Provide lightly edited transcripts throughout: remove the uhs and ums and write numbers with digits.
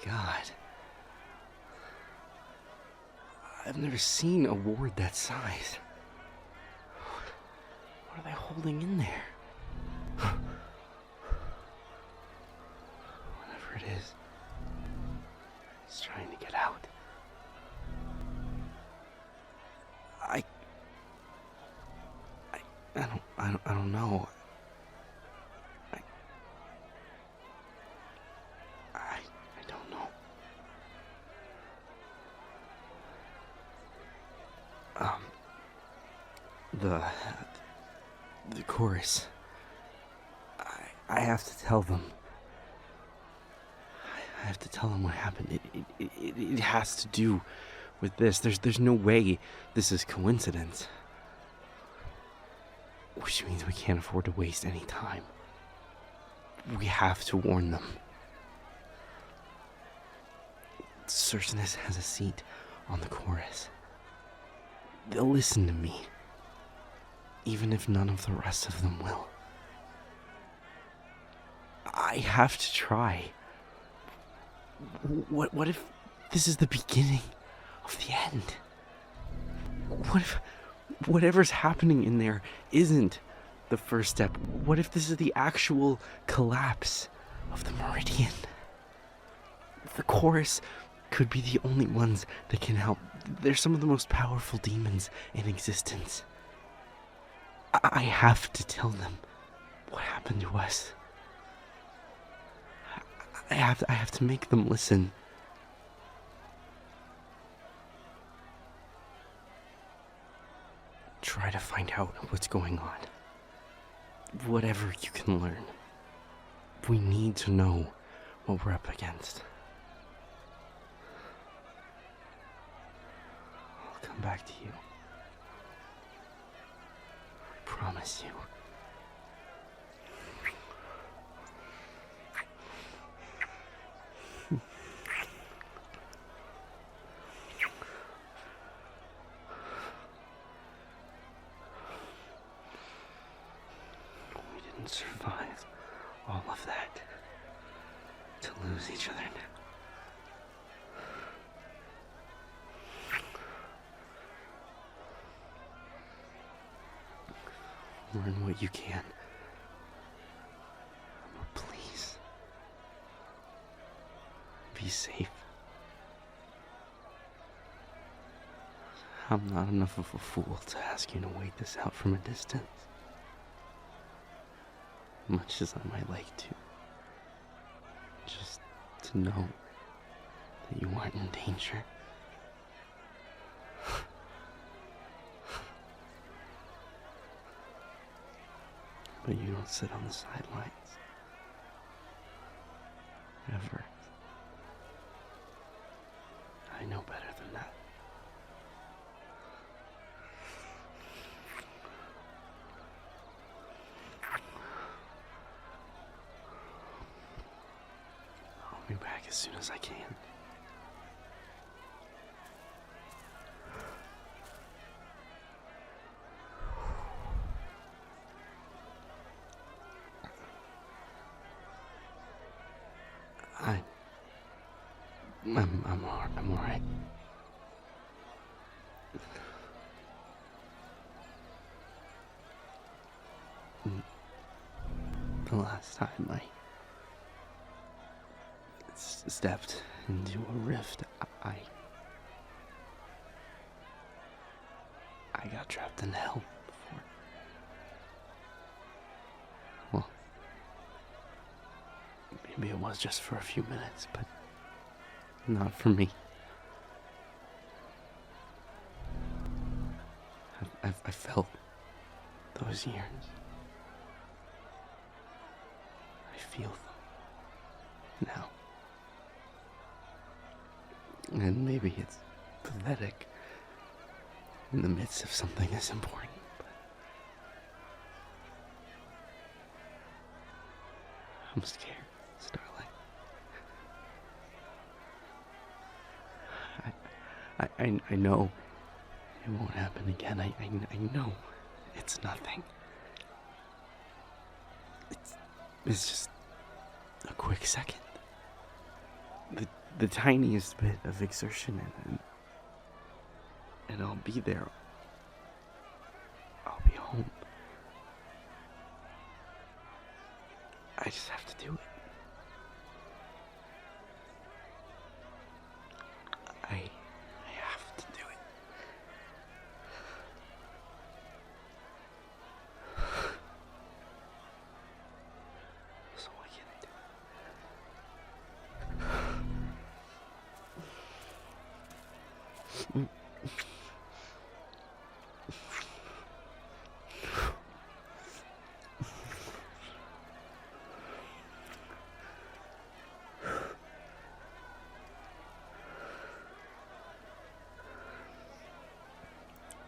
God. I've never seen a ward that size. What are they holding in there? Whatever it is, it's trying to get out. I don't know. I don't know. The chorus. I have to tell them. I have to tell them what happened. It has to do with this. There's no way this is coincidence. Which means we can't afford to waste any time. We have to warn them. Circinus has a seat on the chorus. They'll listen to me, even if none of the rest of them will. I have to try. What if this is the beginning of the end? What if whatever's happening in there isn't the first step? What if this is the actual collapse of the meridian? The chorus could be the only ones that can help. They're some of the most powerful demons in existence. I have to tell them what happened to us. I have to make them listen. Try to find out what's going on. Whatever you can learn. We need to know what we're up against. I'll come back to you. I promise you. Survive all of that to lose each other now. Learn what you can. But please, be safe. I'm not enough of a fool to ask you to wait this out from a distance. Much as I might like to. Just to know that you aren't in danger. But you don't sit on the sidelines. Ever. I know better than that. I'll be back as soon as I can. I'm alright. The last time I stepped into a rift, I got trapped in hell before. Well, maybe it was just for a few minutes, but not for me. I felt those years. I feel them now. And maybe it's pathetic in the midst of something as important, but I'm scared, Starlight. I know it won't happen again. I know it's nothing. It's just a quick second. The the tiniest bit of exertion and I'll be there. I'll be home. I just have to do it. I have to do it. So what can I do?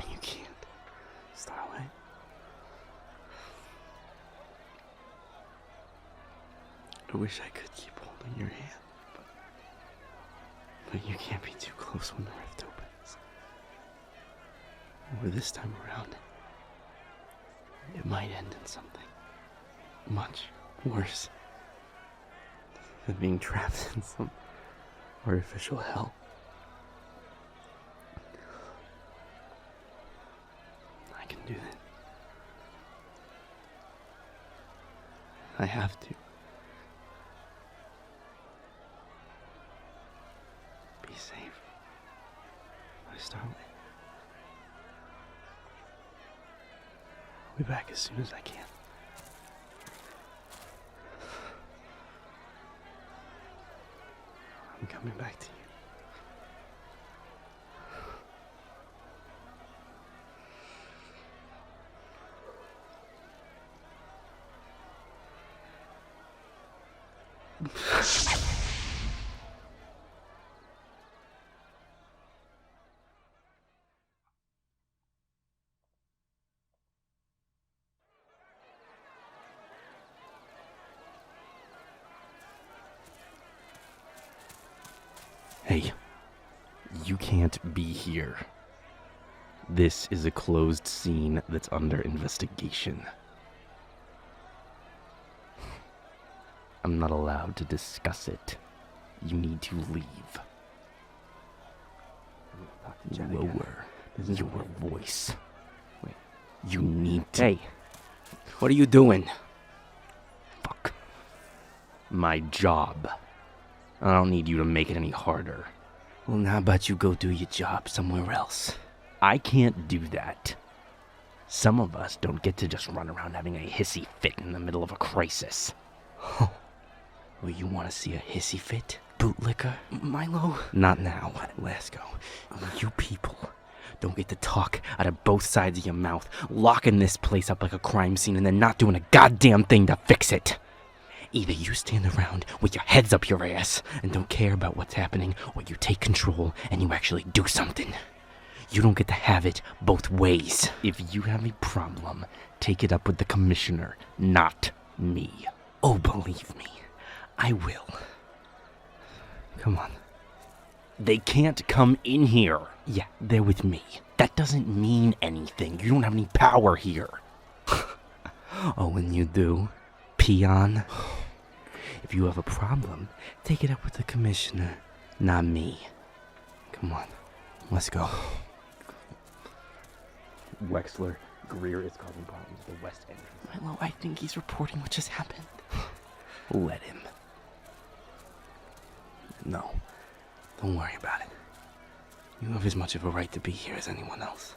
You can't, Starlight. I wish I could keep holding your hand, but you can't be too close when the rift opens. Or this time around, it might end in something much worse than being trapped in some artificial hell. I can do that. I have to. Be safe. My Starlight. I'll be back as soon as I can. I'm coming back to you. Hey, you can't be here. This is a closed scene that's under investigation. I'm not allowed to discuss it. You need to leave. Lower your voice. Wait. You need to... Hey, what are you doing? Fuck. My job. I don't need you to make it any harder. Well, how about you go do your job somewhere else? I can't do that. Some of us don't get to just run around having a hissy fit in the middle of a crisis. Oh. Well, you want to see a hissy fit, bootlicker? Milo? Not now, Lasco. You people don't get to talk out of both sides of your mouth, locking this place up like a crime scene and then not doing a goddamn thing to fix it. Either you stand around with your heads up your ass and don't care about what's happening, or you take control and you actually do something. You don't get to have it both ways. If you have a problem, take it up with the commissioner, not me. Oh, believe me, I will. Come on. They can't come in here. Yeah, they're with me. That doesn't mean anything. You don't have any power here. Oh, and you do? Peon? If you have a problem, take it up with the commissioner, not me. Come on, let's go. Wexler, Greer is causing problems at the west entrance. Milo, I think he's reporting what just happened. Let him. No, don't worry about it. You have as much of a right to be here as anyone else.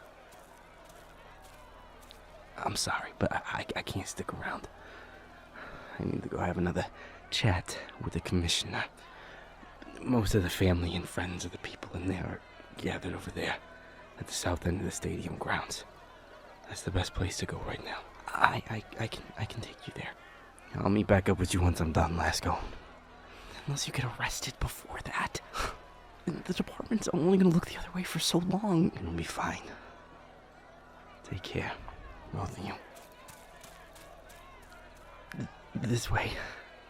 I'm sorry, but I can't stick around. I need to go have another chat with the commissioner. Most of the family and friends of the people in there are gathered over there at the south end of the stadium grounds. That's the best place to go right now. I can take you there. I'll meet back up with you once I'm done, Lasco. Unless you get arrested before that. The department's only gonna look the other way for so long. It'll be fine. Take care, both of you. This way,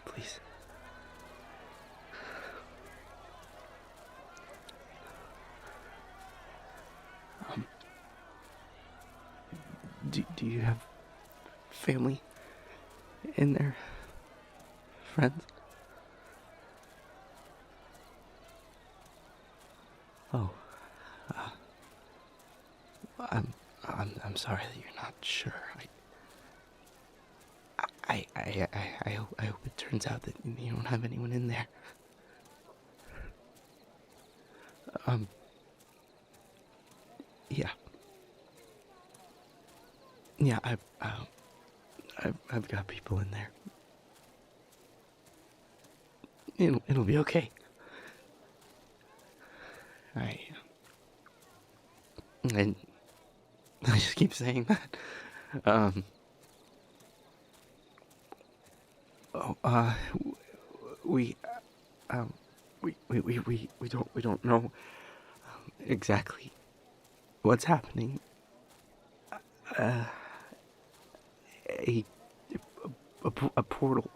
please. Do you have family in there? Friends? I'm sorry that you're not sure. I hope it turns out that you don't have anyone in there. Yeah. Yeah, I've got people in there. It'll be okay. And I just keep saying that. Oh, we, we don't know exactly what's happening. A, a portal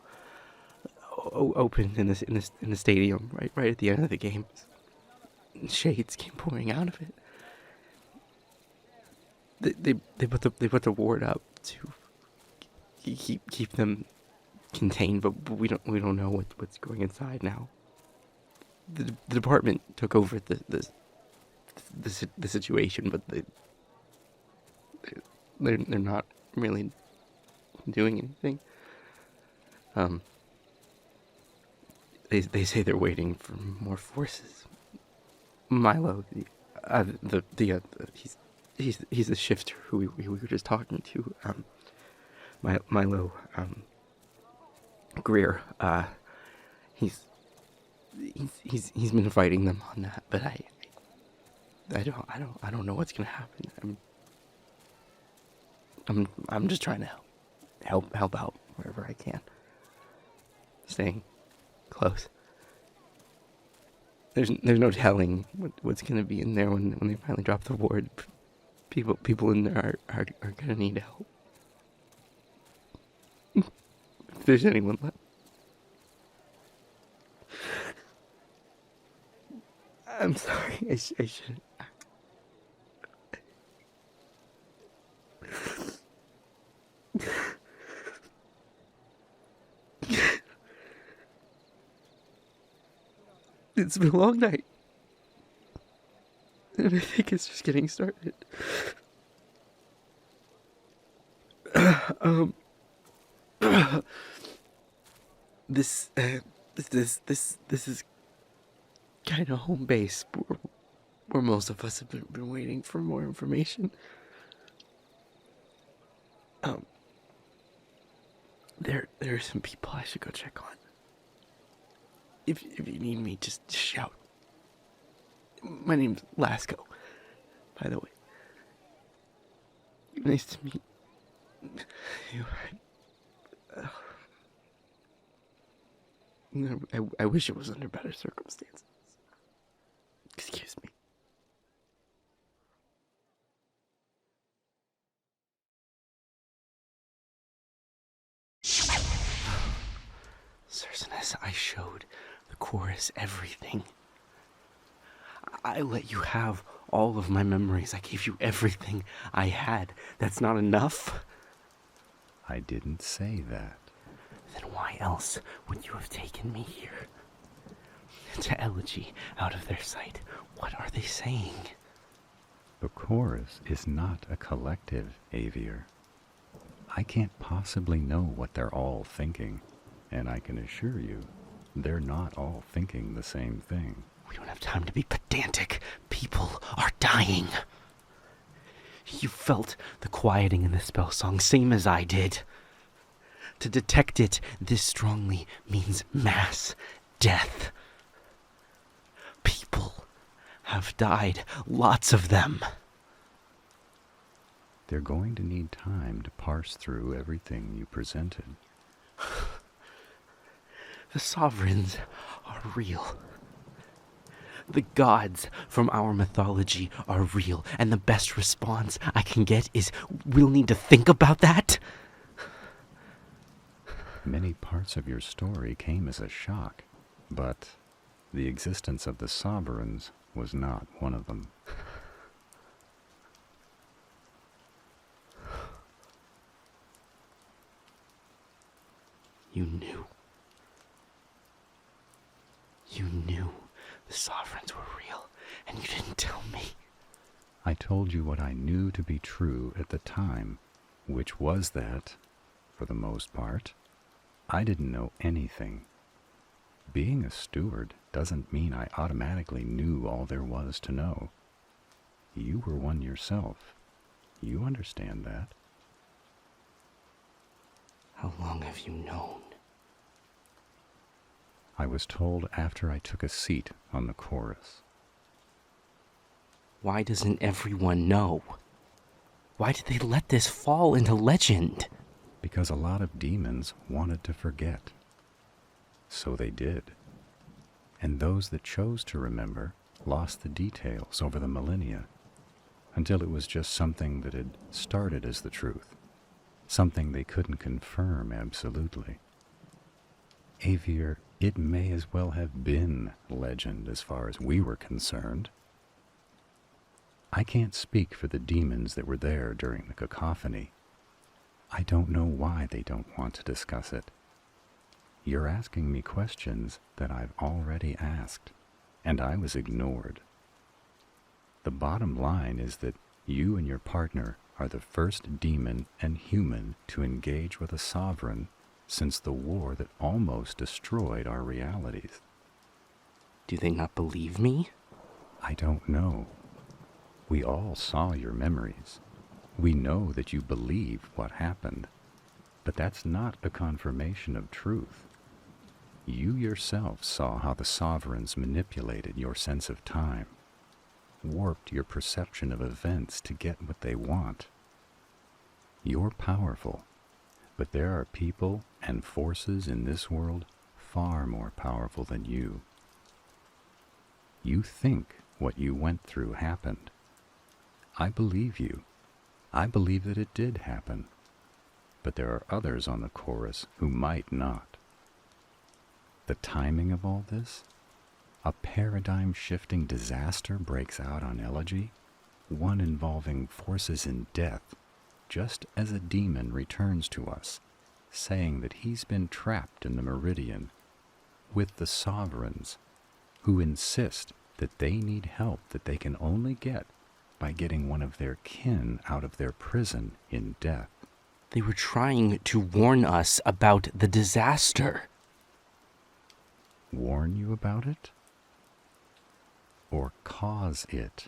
opened in the stadium right at the end of the game. Shades came pouring out of it. They put the ward up to keep them contained, but we don't know what's going inside now. The department took over the situation, but they're not really doing anything. They say they're waiting for more forces. Milo, he's the shifter who we were just talking to. Milo, Greer. He's been fighting them on that, but I don't know what's gonna happen. I'm just trying to help out wherever I can. Staying close. There's no telling what's gonna be in there when they finally drop the ward. People in there are gonna need help. If there's anyone left. I'm sorry. I shouldn't. It's been a long night. And I think it's just getting started. This is kind of home base where most of us have been waiting for more information. There are some people I should go check on. If you need me, just shout. My name's Lasco, by the way. Nice to meet you. I wish it was under better circumstances. Excuse me. Circinus, I showed the chorus everything. I let you have all of my memories. I gave you everything I had. That's not enough? I didn't say that. Then why else would you have taken me here? To elegy out of their sight. What are they saying? The chorus is not a collective, Avier. I can't possibly know what they're all thinking, and I can assure you, they're not all thinking the same thing. We don't have time to be pedantic. People are dying. You felt the quieting in the spell song, same as I did. To detect it this strongly means mass death. People have died, lots of them. They're going to need time to parse through everything you presented. The sovereigns are real. The gods from our mythology are real, and the best response I can get is, we'll need to think about that? Many parts of your story came as a shock, but the existence of the sovereigns was not one of them. You knew. You knew the sovereigns were real, and you didn't tell me. I told you what I knew to be true at the time, which was that, for the most part, I didn't know anything. Being a steward doesn't mean I automatically knew all there was to know. You were one yourself. You understand that. How long have you known? I was told after I took a seat on the chorus. Why doesn't everyone know? Why did they let this fall into legend? Because a lot of demons wanted to forget. So they did. And those that chose to remember lost the details over the millennia, until it was just something that had started as the truth, something they couldn't confirm absolutely. Avier, it may as well have been legend as far as we were concerned. I can't speak for the demons that were there during the cacophony. I don't know why they don't want to discuss it. You're asking me questions that I've already asked, and I was ignored. The bottom line is that you and your partner are the first demon and human to engage with a sovereign since the war that almost destroyed our realities. Do they not believe me? I don't know. We all saw your memories. We know that you believe what happened, but that's not a confirmation of truth. You yourself saw how the sovereigns manipulated your sense of time, warped your perception of events to get what they want. You're powerful, but there are people and forces in this world far more powerful than you. You think what you went through happened. I believe you. I believe that it did happen. But there are others on the chorus who might not. The timing of all this? A paradigm-shifting disaster breaks out on Elegy, one involving forces in death, just as a demon returns to us, saying that he's been trapped in the meridian with the sovereigns, who insist that they need help that they can only get by getting one of their kin out of their prison in death. They were trying to warn us about the disaster. Warn you about it? Or cause it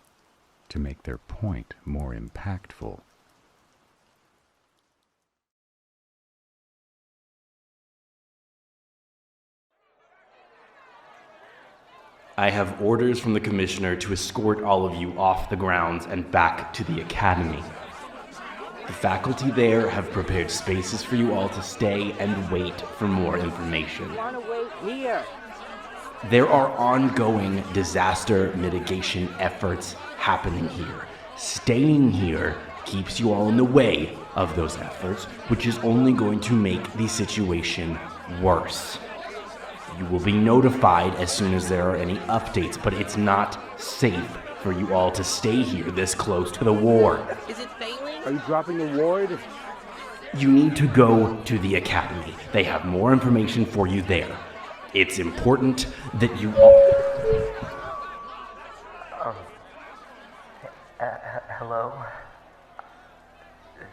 to make their point more impactful? I have orders from the commissioner to escort all of you off the grounds and back to the academy. The faculty there have prepared spaces for you all to stay and wait for more information. I want to wait here. There are ongoing disaster mitigation efforts happening here. Staying here keeps you all in the way of those efforts, which is only going to make the situation worse. You will be notified as soon as there are any updates, but it's not safe for you all to stay here this close to the war. Is it failing? Are you dropping the ward? You need to go to the academy. They have more information for you there. It's important that you all... Hello?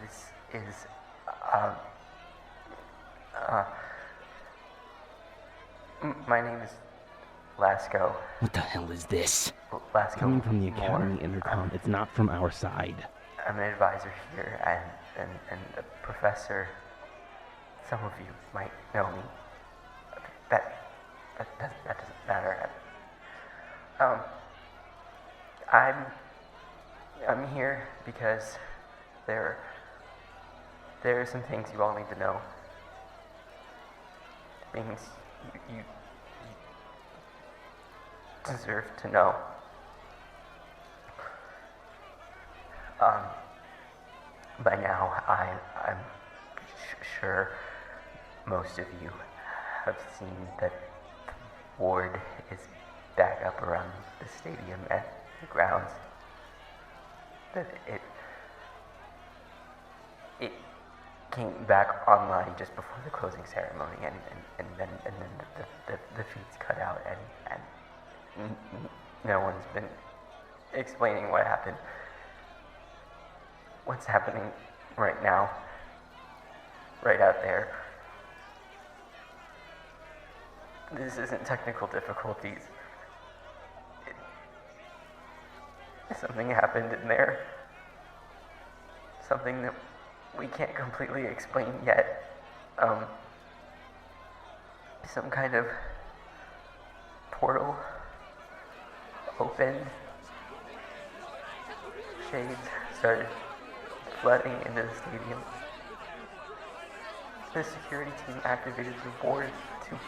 This is, my name is Lasco. What the hell is this? Lasco Coming from the Moore. academy intercom. It's not from our side. I'm an advisor here, and a professor. Some of you might know me. That doesn't matter. I'm here because there are some things you all need to know. Things you deserve to know. By now, I'm sure most of you have seen that the ward is back up around the stadium and the grounds. That it came back online just before the closing ceremony, and then the feeds cut out, and no one's been explaining what happened. what's happening right now, right out there. This isn't technical difficulties. Something happened in there. Something that we can't completely explain yet. Some kind of portal opened. Shades started flooding into the stadium. The security team activated the board to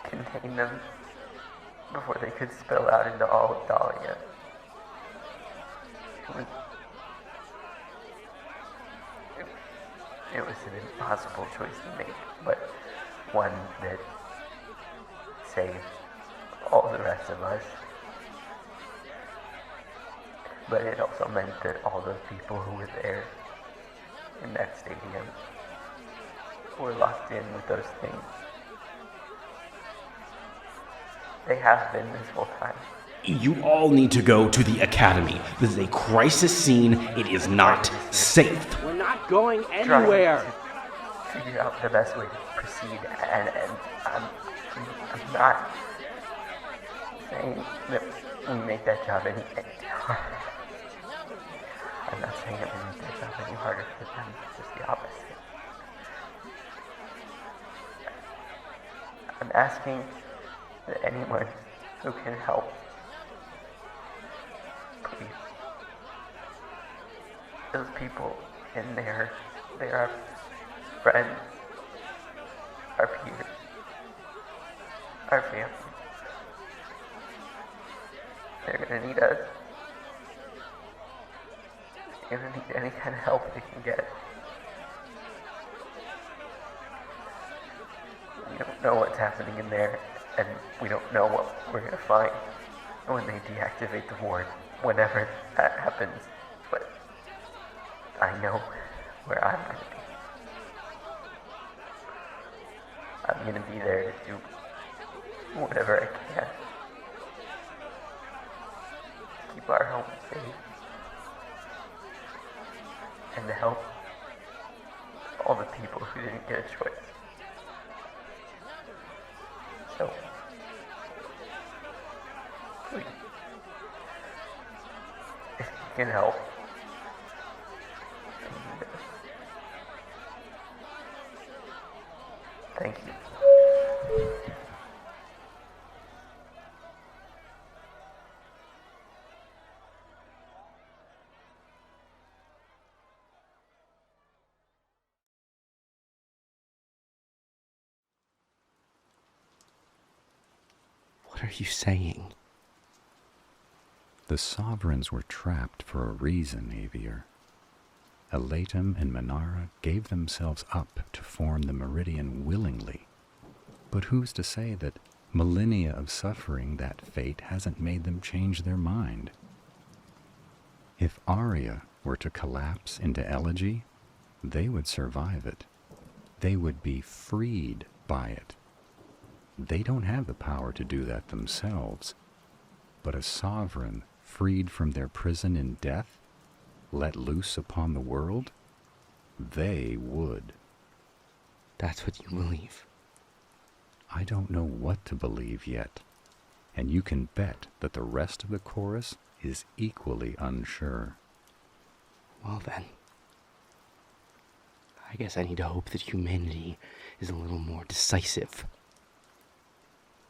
contain them before they could spill out into all of Dahlia. It was an impossible choice to make, but one that saved all the rest of us. But it also meant that all those people who were there in that stadium were locked in with those things. They have been this whole time. You all need to go to the academy. This is a crisis scene. It is not safe. We're not going Trying anywhere. to figure out the best way to proceed, and I'm not saying that we make that job any harder. I'm not saying that we make that job any harder for them, just the opposite. I'm asking that anyone who can help, please. Those people in there, they are friends, our peers, our family. They're gonna need us. They're gonna need any kind of help they can get. We don't know what's happening in there, and we don't know what we're gonna find when they deactivate the ward, whenever that happens. But I know where I'm gonna be. I'm gonna be there to do whatever I can to keep our home safe and to help all the people who didn't get a choice. So, please, if you can help, thank you. What are you saying? The sovereigns were trapped for a reason, Avier. Elatum and Manara gave themselves up to form the Meridian willingly. But who's to say that millennia of suffering, that fate, hasn't made them change their mind? If Aria were to collapse into elegy, they would survive it. They would be freed by it. They don't have the power to do that themselves, but a sovereign freed from their prison in death, let loose upon the world, they would. That's what you believe. I don't know what to believe yet, and you can bet that the rest of the chorus is equally unsure. Well then, I guess I need to hope that humanity is a little more decisive.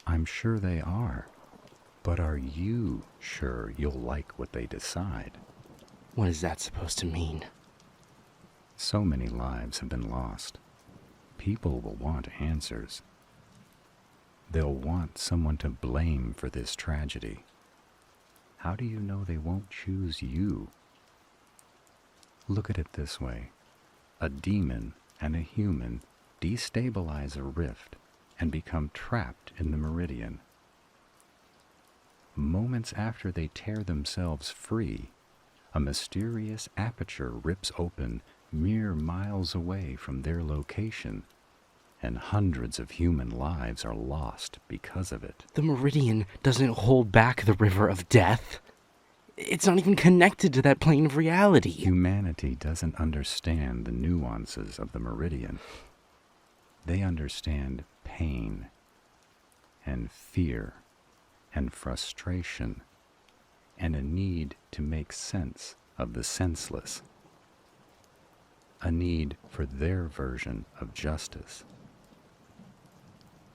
I'm sure they are, but are you sure you'll like what they decide? What is that supposed to mean? So many lives have been lost. People will want answers. They'll want someone to blame for this tragedy. How do you know they won't choose you? Look at it this way. A demon and a human destabilize a rift and become trapped in the Meridian. Moments after they tear themselves free, a mysterious aperture rips open mere miles away from their location, and hundreds of human lives are lost because of it. The Meridian doesn't hold back the river of death. It's not even connected to that plane of reality. Humanity doesn't understand the nuances of the meridian. They understand pain and fear and frustration and a need to make sense of the senseless. A need for their version of justice.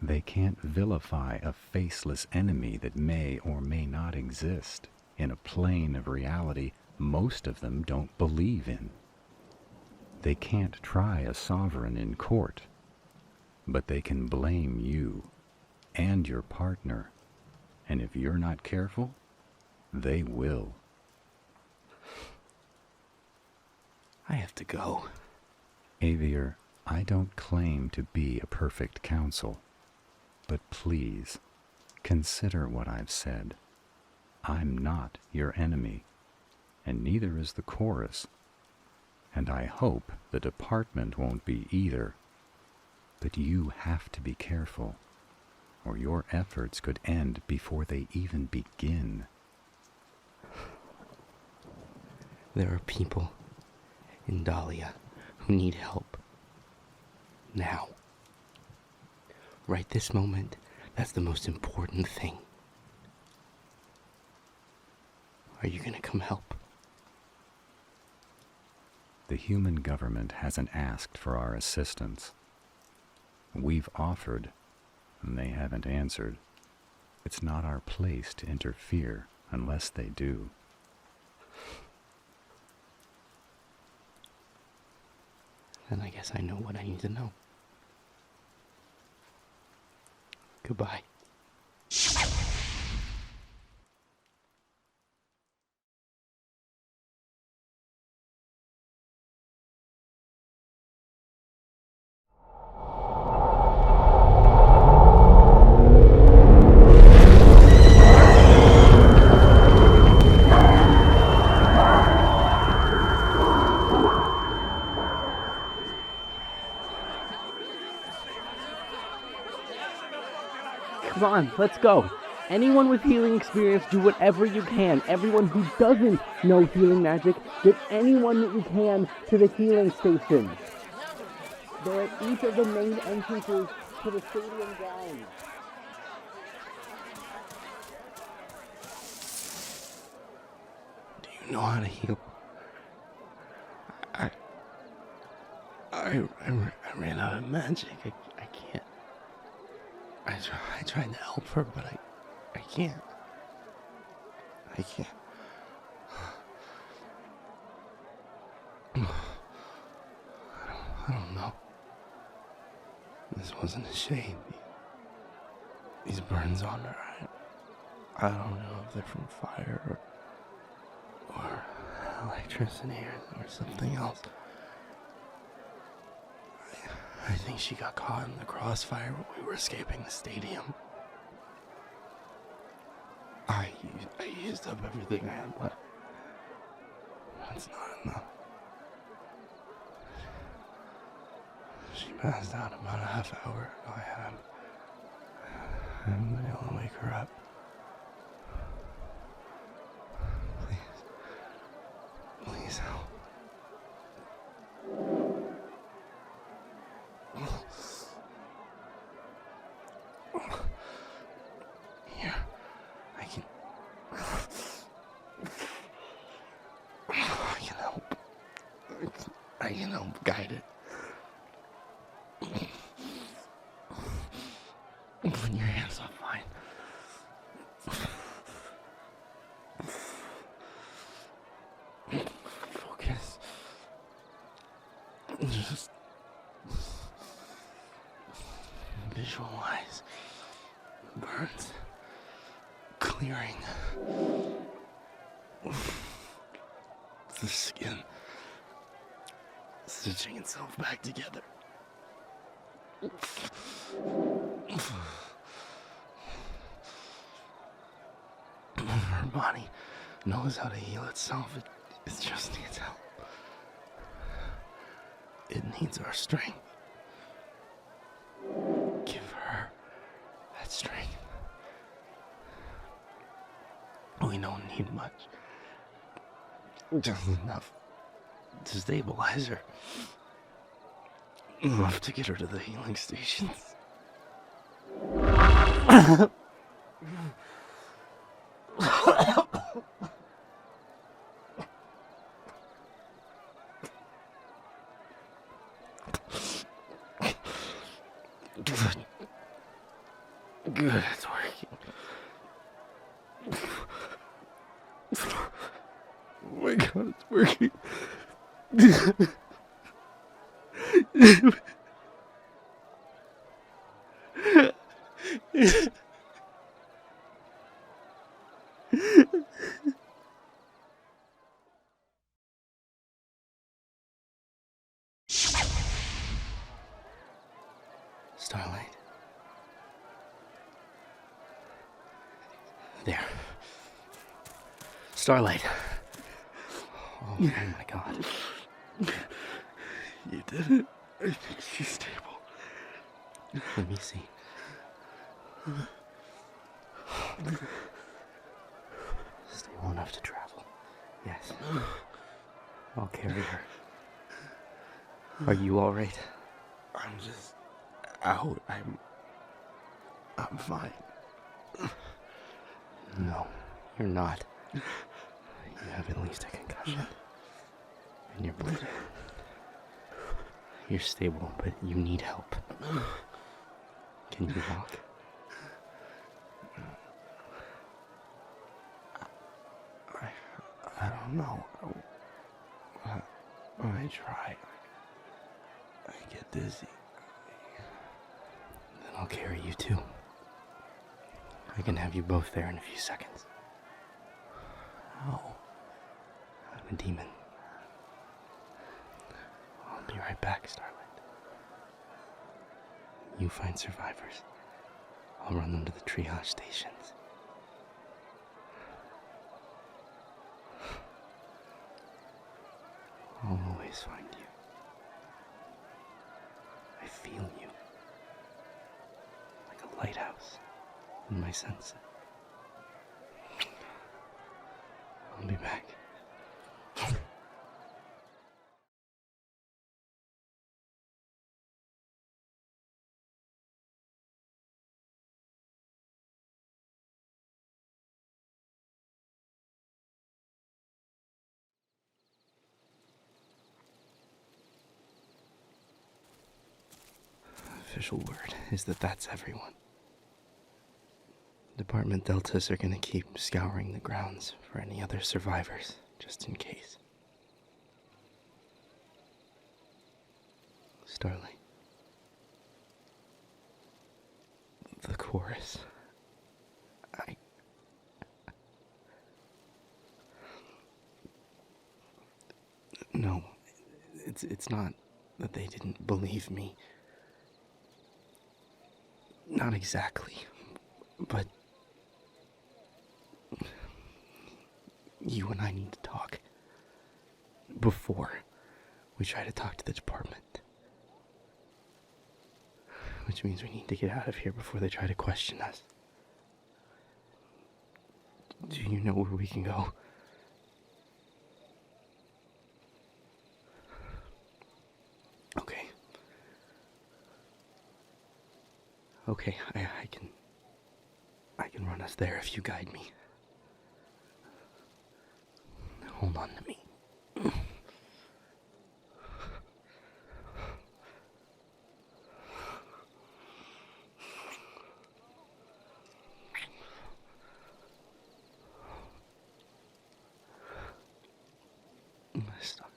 They can't vilify a faceless enemy that may or may not exist in a plane of reality most of them don't believe in. They can't try a sovereign in court, but they can blame you and your partner, and if you're not careful, they will. I have to go. Avier, I don't claim to be a perfect counsel, but please, consider what I've said. I'm not your enemy, and neither is the chorus, and I hope the department won't be either. But you have to be careful, or your efforts could end before they even begin. There are people in Dahlia who need help. Now. Right this moment, that's the most important thing. Are you gonna come help? The human government hasn't asked for our assistance. We've offered, and they haven't answered. It's not our place to interfere unless they do. Then I guess I know what I need to know. Goodbye. Come on, let's go. Anyone with healing experience, do whatever you can. Everyone who doesn't know healing magic, get anyone that you can to the healing station. They're at each of the main entrances to the stadium grounds. Do you know how to heal? I ran out of magic. I can't. I tried to help her, but I can't. I can't. I don't know. This wasn't a shade. These burns on her, I don't know if they're from fire or electricity or something else. I think she got caught in the crossfire when we were escaping the stadium. I used up everything I had left. That's not enough. She passed out about a half hour ago. I haven't been able to wake her up. Please help. Here, I can help. I can help guide it. Put your hands up, fine. Focus. Just visualize burns clearing the skin, stitching itself back together. Her body knows how to heal itself. It just needs help. It needs our strength. Give her that strength. We don't need much. Just enough to stabilize her. Enough to get her to the healing stations. Good. Good, it's working. Oh my god, it's working. Starlight. There. Starlight. Oh my god. You did it. I think she's stable. Let me see. Stable enough to travel. Yes. I'll carry her. Are you alright? I'm just out. I'm fine. No, you're not. You have at least a concussion. And you're bleeding. You're stable, but you need help. Can you walk? I don't know. I try. I get dizzy. Then I'll carry you too. I can have you both there in a few seconds. Oh. I'm a demon. I'll be right back, Starlight. You find survivors. I'll run them to the triage stations. I'll always find you. I feel you. Like a lighthouse in my senses. I'll be back. Official word is that that's everyone. Department Deltas are gonna keep scouring the grounds for any other survivors, just in case. Starlight. The chorus. No, it's not that they didn't believe me. Not exactly, but you and I need to talk before we try to talk to the department. Which means we need to get out of here before they try to question us. Do you know where we can go? Okay. Okay, I can run us there if you guide me. Hold on to me. Stop.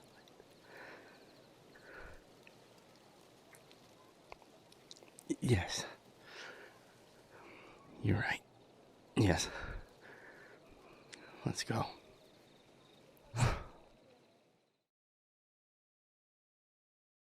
Yes. You're right. Yes. Let's go.